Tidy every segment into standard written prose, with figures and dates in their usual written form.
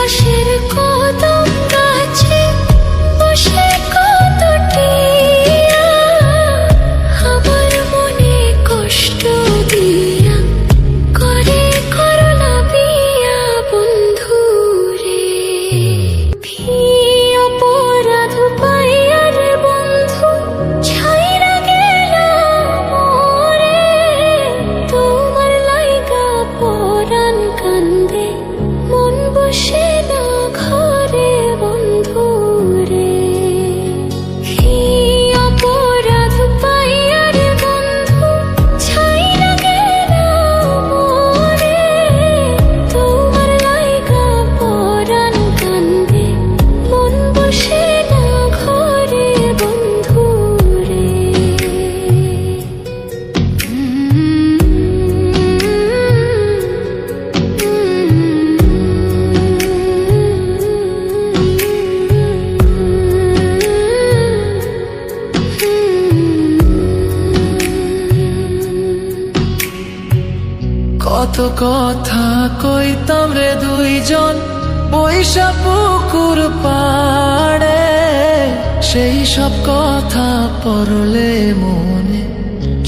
পাশের কদম গাছে বসে কত টিয়া আমার মনে কষ্ট দিয়া করে করলা বিয়া বন্ধু রে। অপরাধ পাইয়া রে বন্ধু ছাইরা গেলাম মোরে, তোমার লাইগা পরাণ কান্দে মন বসে না ঘরে বন্ধু রে। অপরাধ পাইয়া রে বন্ধু ছাইরা গেলাম মোরে, তোমার লাইগা পরাণ কান্দে মন বসে না ঘরে বন্ধু রে। কত কথা কইতাম রে দুইজন বৈশা পুকুর পাড়ে, সেই সব কথা পড়লে মনে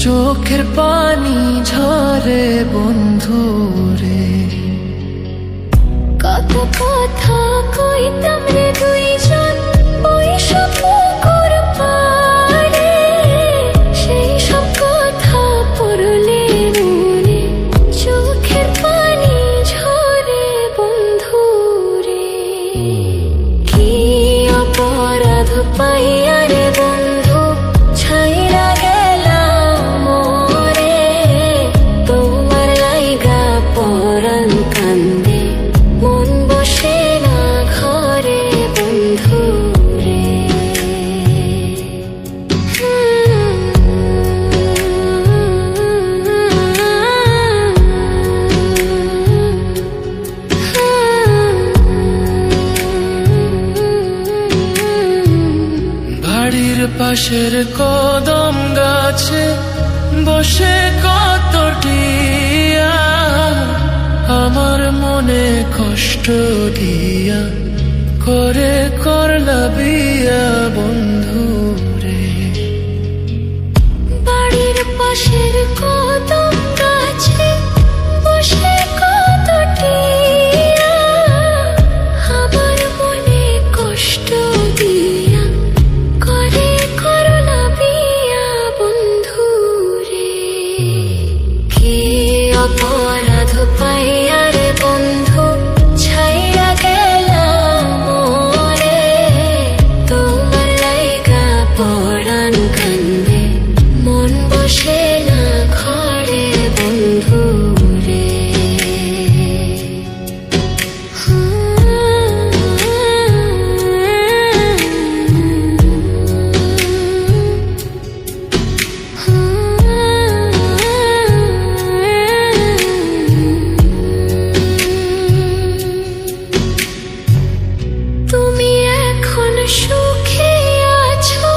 চোখের পানি ঝরে বন্ধু রে। কত কথা কইতাম রে দুইজন বৈশা পুকুর পাড়ে, সেই সব কথা পড়লে মনে চোখের পানি ঝরে বন্ধু রে। কি অপরাধ পাইয়া রে বন্ধু ছাইরা গেলাম মোরে, তোমার লাইগা পরাণ কান্দে মন বসে না ঘরে বন্ধু রে। বাড়ির পাশের কদম গাছে বসে কত টিয়া আমার মনে কষ্ট দিয়া করে করলা বিয়া বন্ধু রে। বাড়ির পাশের কদম গাছে বসে কত টিয়া আমার মনে কষ্ট দিয়া করে করলা বিয়া বন্ধু রে। কি অপরাধ পাইয়া রে বন্ধু ছাইরা গেলাম মোরে, তোমার লাইগা পরাণ কান্দে মন বসে না ঘরে বন্ধু রে। তুমি এখন সুখে আছো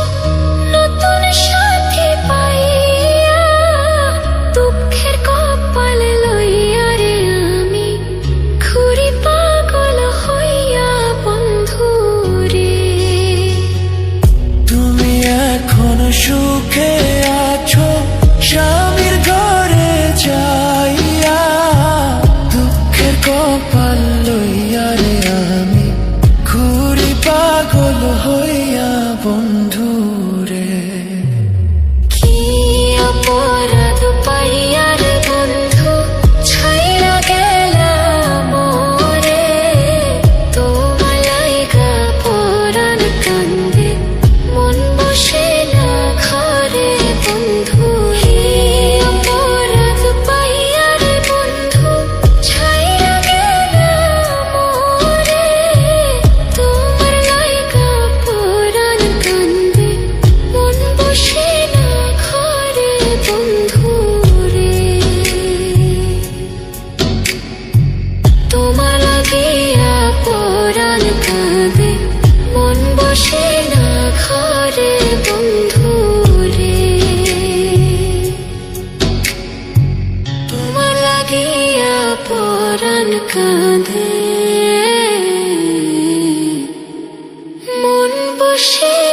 নতুন সাথী পাইয়া, দুঃখের কপাল লইয়া রে আমি ঘুরি পাগল হইয়া বন্ধু রে। তুমি এখন সুখে আছো স্বামীর ঘরে যাইয়া, দুঃখের কপাল লইয়া রে আমি ঘুরি পাগল হইয়া বন্ধু রে। কি অপরাধ পাইয়া রে বন্ধু ছাইরা গেলাম মোরে, তোমার লাইগা পরাণ কান্দে মন বসে না ঘরে বন্ধু। অপরাধ পাইয়া রে বন্ধু ছাইরা গেলাম মোরে, তোমার লাইগা পরাণ কান্দে মন বসে না ঘরে বন্ধু রে। তোমার লাগিয়া পরাণ কাঁদে মন বসে না ঘরে বন্ধু রে। তোমার লাগিয়া পরাণ কাঁদে। বসে